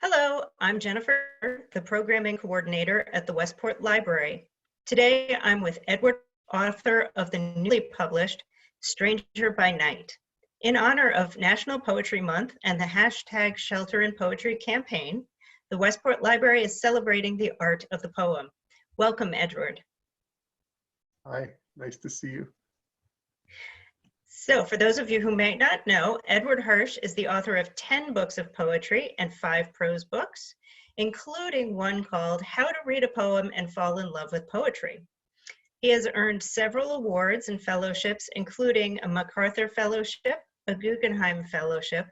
Hello, I'm Jennifer, the Programming Coordinator at the Westport Library. Today, I'm with Edward, author of the newly published Stranger by Night. In honor of National Poetry Month and the hashtag Shelter in Poetry campaign, the Westport Library is celebrating the art of the poem. Welcome, Edward. Hi, nice to see you. So for those of you who may not know, Edward Hirsch is the author of 10 books of poetry and 5 prose books, including one called How to Read a Poem and Fall in Love with Poetry. He has earned several awards and fellowships, including a MacArthur Fellowship, a Guggenheim Fellowship,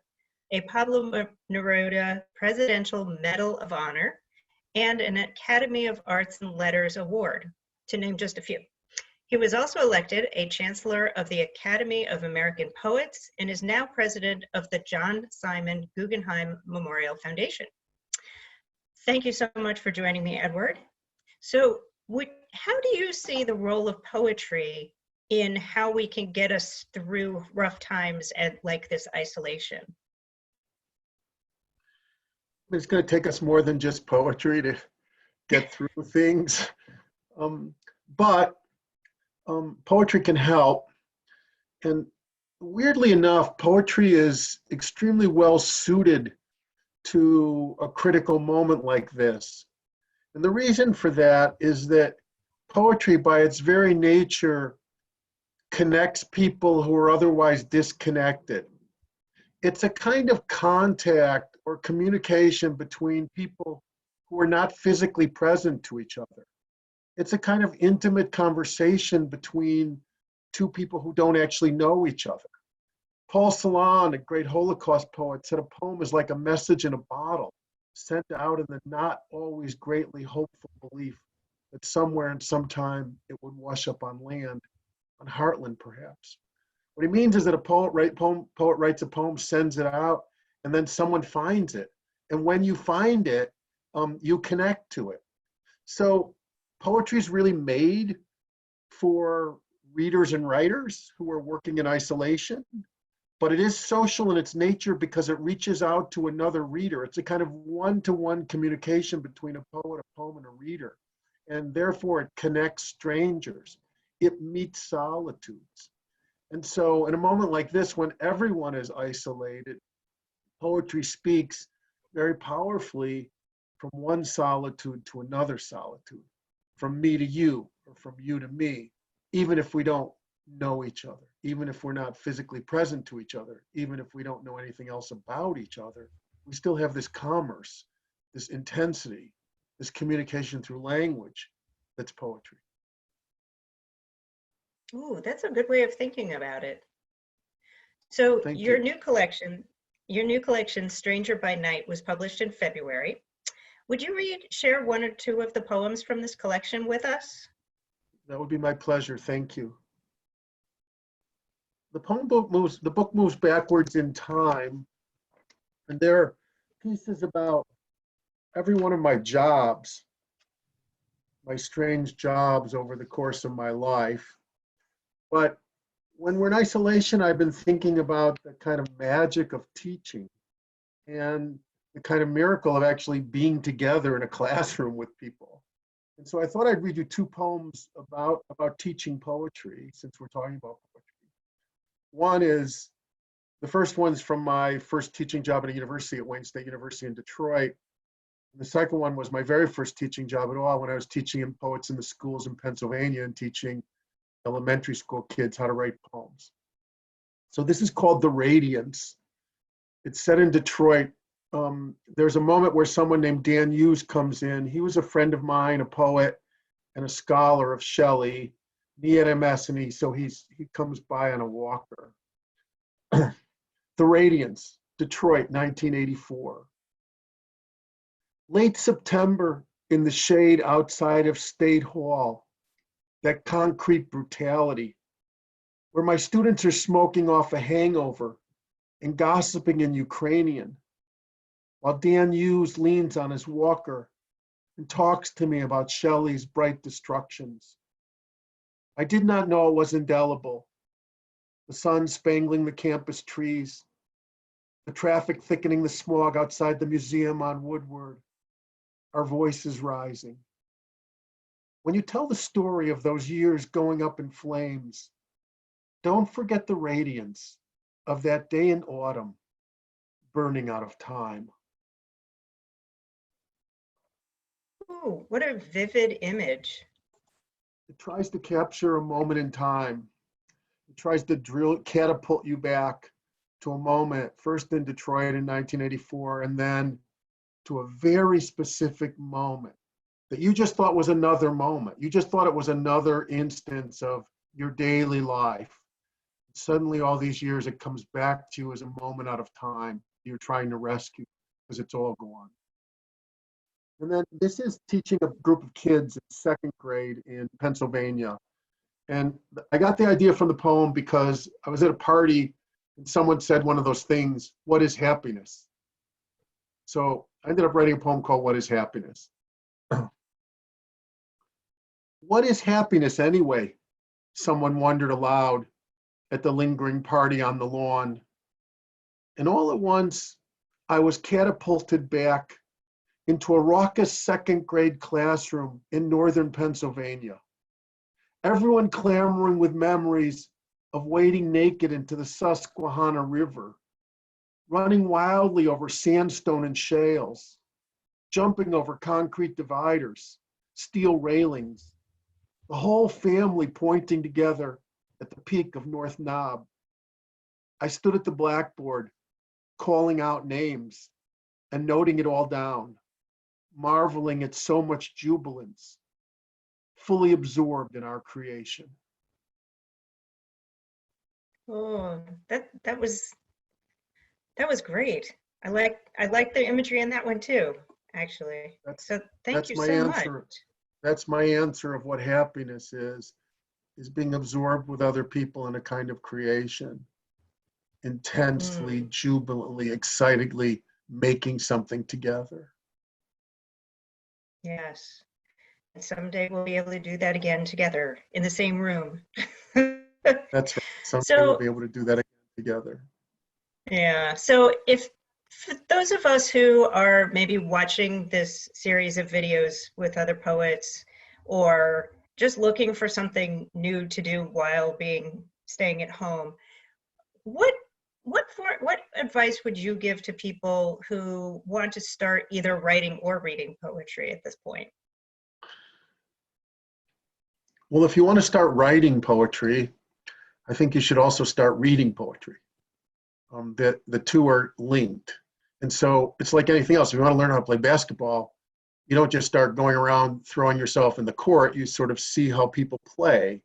a Pablo Neruda Presidential Medal of Honor, and an Academy of Arts and Letters Award, to name just a few. He was also elected a Chancellor of the Academy of American Poets and is now president of the John Simon Guggenheim Memorial Foundation. Thank you so much for joining me, Edward. So how do you see the role of poetry in how we can get us through rough times and like this isolation? It's going to take us more than just poetry to get through things. But poetry can help. And weirdly enough, poetry is extremely well suited to a critical moment like this. And the reason for that is that poetry, by its very nature, connects people who are otherwise disconnected. It's a kind of contact or communication between people who are not physically present to each other. It's a kind of intimate conversation between two people who don't actually know each other. Paul Celan, a great Holocaust poet, said a poem is like a message in a bottle, sent out in the not always greatly hopeful belief that somewhere and sometime it would wash up on land, on Heartland perhaps. What he means is that a poet writes a poem, sends it out, and then someone finds it. And when you find it, you connect to it. So poetry is really made for readers and writers who are working in isolation, but it is social in its nature because it reaches out to another reader. It's a kind of one-to-one communication between a poet, a poem, and a reader. And therefore it connects strangers. It meets solitudes. And so in a moment like this, when everyone is isolated, poetry speaks very powerfully from one solitude to another solitude, from me to you, or from you to me, even if we don't know each other, even if we're not physically present to each other, even if we don't know anything else about each other, we still have this commerce, this intensity, this communication through language that's poetry. Ooh, that's a good way of thinking about it. So your new collection, Stranger by Night, was published in February. Would you share one or two of the poems from this collection with us? That would be my pleasure. Thank you. The book moves backwards in time, and there are pieces about every one of my jobs, my strange jobs over the course of my life. But when we're in isolation, I've been thinking about the kind of magic of teaching and the kind of miracle of actually being together in a classroom with people. And so I thought I'd read you two poems about teaching poetry, since we're talking about poetry. One is, the first one's from my first teaching job at a university at Wayne State University in Detroit. And the second one was my very first teaching job at all, when I was teaching poets in the schools in Pennsylvania and teaching elementary school kids how to write poems. So this is called The Radiance. It's set in Detroit. There's a moment where someone named Dan Hughes comes in. He was a friend of mine, a poet and a scholar of Shelley. He had MS, and he comes by on a walker. The Radiance, Detroit, 1984. Late September, in the shade outside of State Hall, that concrete brutality, where my students are smoking off a hangover and gossiping in Ukrainian, while Dan Hughes leans on his walker and talks to me about Shelley's bright destructions. I did not know it was indelible. The sun spangling the campus trees, the traffic thickening the smog outside the museum on Woodward, our voices rising. When you tell the story of those years going up in flames, don't forget the radiance of that day in autumn, burning out of time. Ooh, what a vivid image. It tries to capture a moment in time. It tries to catapult you back to a moment, first in Detroit in 1984, and then to a very specific moment that you just thought was another moment. You just thought it was another instance of your daily life. Suddenly, all these years, it comes back to you as a moment out of time you're trying to rescue because it's all gone. And then this is teaching a group of kids in second grade in Pennsylvania. And I got the idea from the poem because I was at a party and someone said one of those things, what is happiness? So I ended up writing a poem called What is Happiness? What is happiness anyway? Someone wondered aloud at the lingering party on the lawn. And all at once, I was catapulted back into a raucous second grade classroom in northern Pennsylvania. Everyone clamoring with memories of wading naked into the Susquehanna River, running wildly over sandstone and shales, jumping over concrete dividers, steel railings, the whole family pointing together at the peak of North Knob. I stood at the blackboard, calling out names and noting it all down, marveling at so much jubilance, fully absorbed in our creation. Oh, that was great. I like the imagery in that one too, actually. So thank you so much. That's my answer of what happiness is being absorbed with other people in a kind of creation, intensely, jubilantly, excitedly making something together. Yes. And someday we'll be able to do that again together in the same room. That's right. Someday we'll be able to do that again together. Yeah. So for those of us who are maybe watching this series of videos with other poets or just looking for something new to do while staying at home, what advice would you give to people who want to start either writing or reading poetry at this point? Well, if you want to start writing poetry, I think you should also start reading poetry. The two are linked. And so it's like anything else. If you want to learn how to play basketball, you don't just start going around throwing yourself in the court. You sort of see how people play,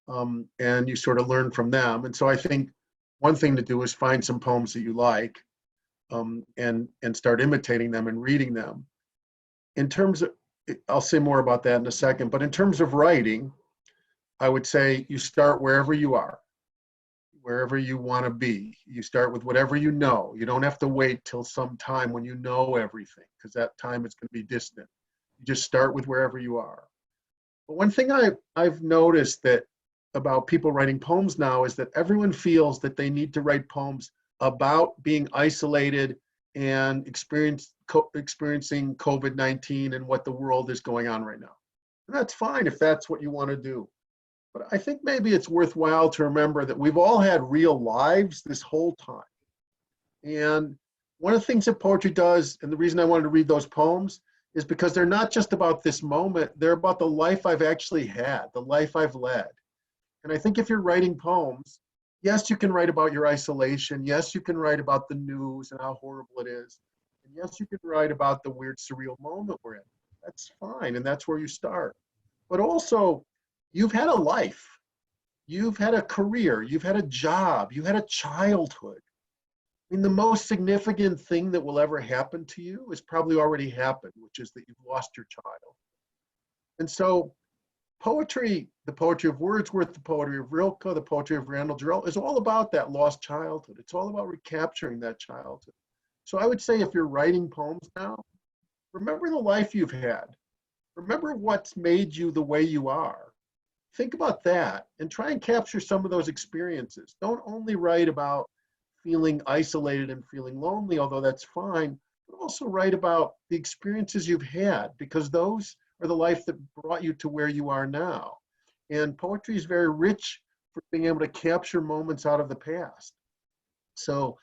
and you sort of learn from them. And so I think one thing to do is find some poems that you like, and start imitating them and reading them. In terms of, I'll say more about that in a second, but in terms of writing, I would say you start wherever you are, wherever you want to be. You start with whatever you know. You don't have to wait till some time when you know everything, because that time is going to be distant. You just start with wherever you are. But one thing I've noticed that about people writing poems now is that everyone feels that they need to write poems about being isolated and experiencing COVID-19 and what the world is going on right now. And that's fine if that's what you want to do. But I think maybe it's worthwhile to remember that we've all had real lives this whole time. And one of the things that poetry does, and the reason I wanted to read those poems, is because they're not just about this moment, they're about the life I've actually had, the life I've led. And I think if you're writing poems, yes, you can write about your isolation. Yes, you can write about the news and how horrible it is. And yes, you can write about the weird, surreal moment we're in. That's fine, and that's where you start. But also, you've had a life. You've had a career. You've had a job. You had a childhood. I mean, the most significant thing that will ever happen to you has probably already happened, which is that you've lost your child. And so poetry, the poetry of Wordsworth, the poetry of Rilke, the poetry of Randall Jarrell is all about that lost childhood. It's all about recapturing that childhood. So I would say if you're writing poems now, remember the life you've had. Remember what's made you the way you are. Think about that and try and capture some of those experiences. Don't only write about feeling isolated and feeling lonely, although that's fine, but also write about the experiences you've had, because those are the life that brought you to where you are now. And poetry is very rich for being able to capture moments out of the past. So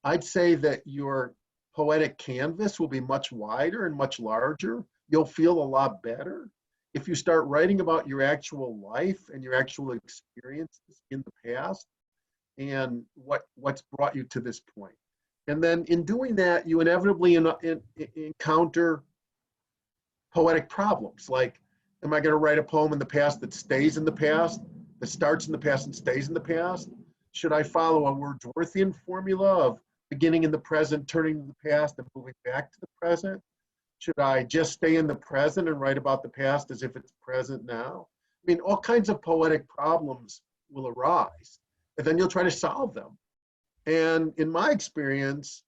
I'd say that your poetic canvas will be much wider and much larger. You'll feel a lot better if you start writing about your actual life and your actual experiences in the past and what's brought you to this point. And then in doing that, you inevitably encounter poetic problems. Like, am I going to write a poem in the past that stays in the past, that starts in the past and stays in the past? Should I follow a Wordsworthian formula of beginning in the present, turning to the past, and moving back to the present? Should I just stay in the present and write about the past as if it's present now? I mean, all kinds of poetic problems will arise, and then you'll try to solve them. And in my experience,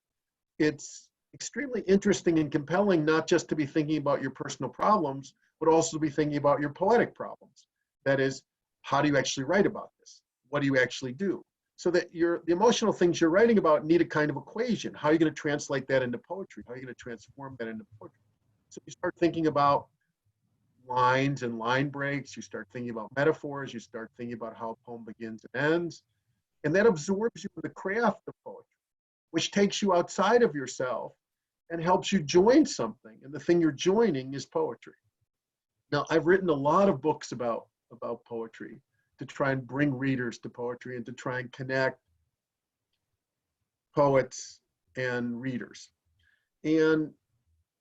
it's extremely interesting and compelling not just to be thinking about your personal problems, but also to be thinking about your poetic problems. That is, how do you actually write about this? What do you actually do? So that the emotional things you're writing about need a kind of equation. How are you going to translate that into poetry? How are you going to transform that into poetry? So you start thinking about lines and line breaks. You start thinking about metaphors. You start thinking about how a poem begins and ends. And that absorbs you in the craft of poetry, which takes you outside of yourself and helps you join something. And the thing you're joining is poetry. Now, I've written a lot of books about poetry to try and bring readers to poetry and to try and connect poets and readers. And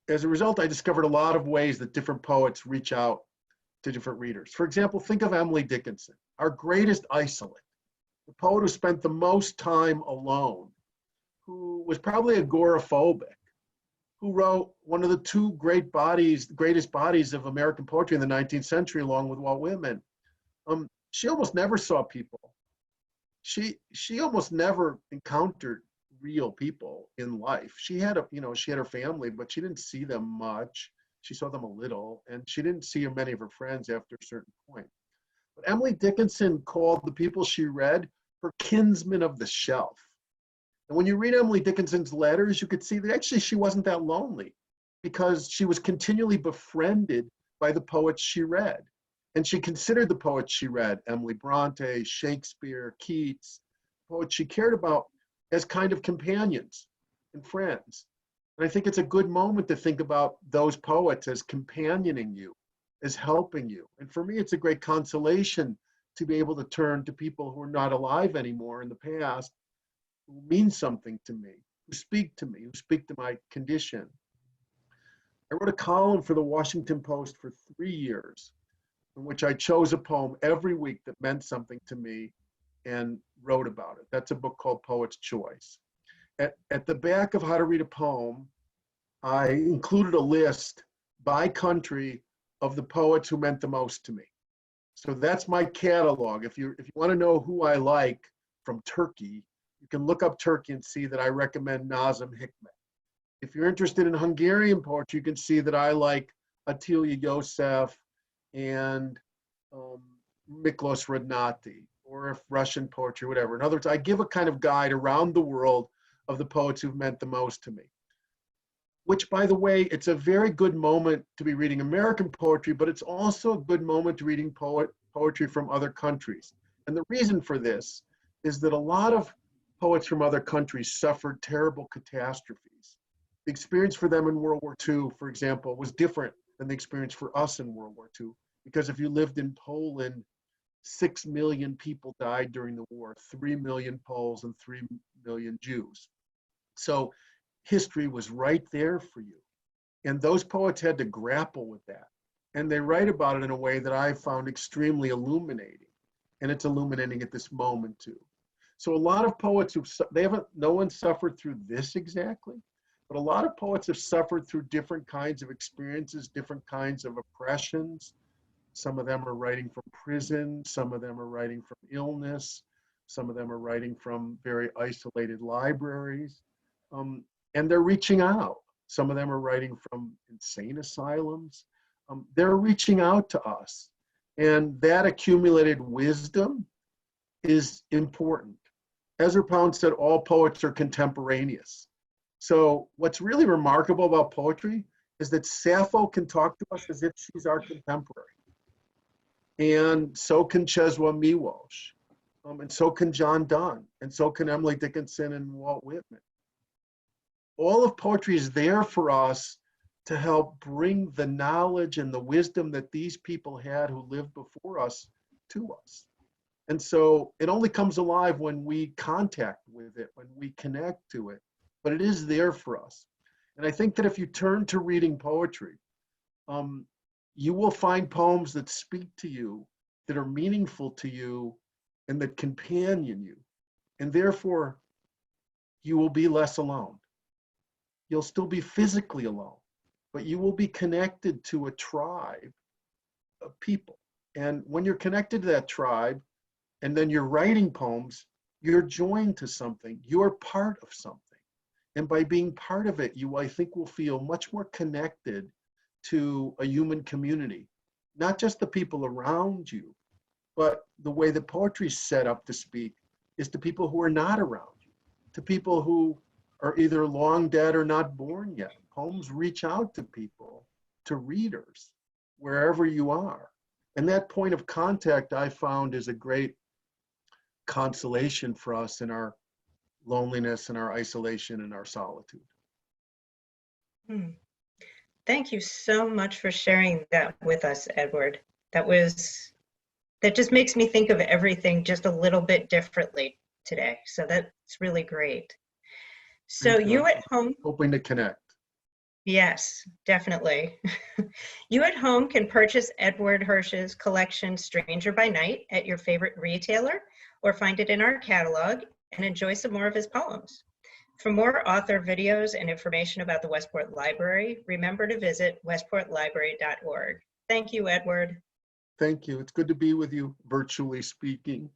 as a result, I discovered a lot of ways that different poets reach out to different readers. For example, think of Emily Dickinson, our greatest isolate, the poet who spent the most time alone, who was probably agoraphobic, who wrote one of the two greatest bodies of American poetry in the 19th century, along with Walt Whitman. She almost never saw people. She almost never encountered real people in life. She had her family, but she didn't see them much. She saw them a little, and she didn't see many of her friends after a certain point. But Emily Dickinson called the people she read her kinsmen of the shelf. And when you read Emily Dickinson's letters, you could see that actually she wasn't that lonely, because she was continually befriended by the poets she read. And she considered the poets she read, Emily Bronte, Shakespeare, Keats, poets she cared about, as kind of companions and friends. And I think it's a good moment to think about those poets as companioning you, as helping you. And for me, it's a great consolation to be able to turn to people who are not alive anymore in the past, who mean something to me, who speak to me, who speak to my condition. I wrote a column for the Washington Post for 3 years, in which I chose a poem every week that meant something to me and wrote about it. That's a book called Poet's Choice. At the back of How to Read a Poem, I included a list by country of the poets who meant the most to me. So that's my catalog. If you want to know who I like from Turkey, you can look up Turkey and see that I recommend Nazım Hikmet. If you're interested in Hungarian poetry, you can see that I like Attila Yosef and Miklos Radnati, or if Russian poetry, whatever. In other words, I give a kind of guide around the world of the poets who've meant the most to me. Which, by the way, it's a very good moment to be reading American poetry, but it's also a good moment to reading poetry from other countries. And the reason for this is that a lot of poets from other countries suffered terrible catastrophes. The experience for them in World War II, for example, was different than the experience for us in World War II. Because if you lived in Poland, 6 million people died during the war, 3 million Poles and 3 million Jews. So history was right there for you. And those poets had to grapple with that. And they write about it in a way that I found extremely illuminating. And it's illuminating at this moment too. So a lot of poets, no one suffered through this exactly, but a lot of poets have suffered through different kinds of experiences, different kinds of oppressions. Some of them are writing from prison. Some of them are writing from illness. Some of them are writing from very isolated libraries. And they're reaching out. Some of them are writing from insane asylums. They're reaching out to us. And that accumulated wisdom is important. Ezra Pound said all poets are contemporaneous. So what's really remarkable about poetry is that Sappho can talk to us as if she's our contemporary. And so can Cheswa Miłosz. And so can John Donne. And so can Emily Dickinson and Walt Whitman. All of poetry is there for us to help bring the knowledge and the wisdom that these people had who lived before us to us. And so it only comes alive when we contact with it, when we connect to it, but it is there for us. And I think that if you turn to reading poetry, you will find poems that speak to you, that are meaningful to you, and that companion you. And therefore, you will be less alone. You'll still be physically alone, but you will be connected to a tribe of people. And when you're connected to that tribe, and then you're writing poems, you're joined to something. You're part of something. And by being part of it, you, I think, will feel much more connected to a human community. Not just the people around you, but the way that poetry is set up to speak is to people who are not around you, to people who are either long dead or not born yet. Poems reach out to people, to readers, wherever you are. And that point of contact, I found, is a great consolation for us in our loneliness and our isolation and our solitude. Thank you so much for sharing that with us, Edward. That just makes me think of everything just a little bit differently today. So that's really great. So you at home, hoping to connect. Yes, definitely. You at home can purchase Edward Hirsch's collection Stranger by Night at your favorite retailer, or find it in our catalog and enjoy some more of his poems. For more author videos and information about the Westport Library, remember to visit westportlibrary.org. Thank you, Edward. Thank you. It's good to be with you, virtually speaking.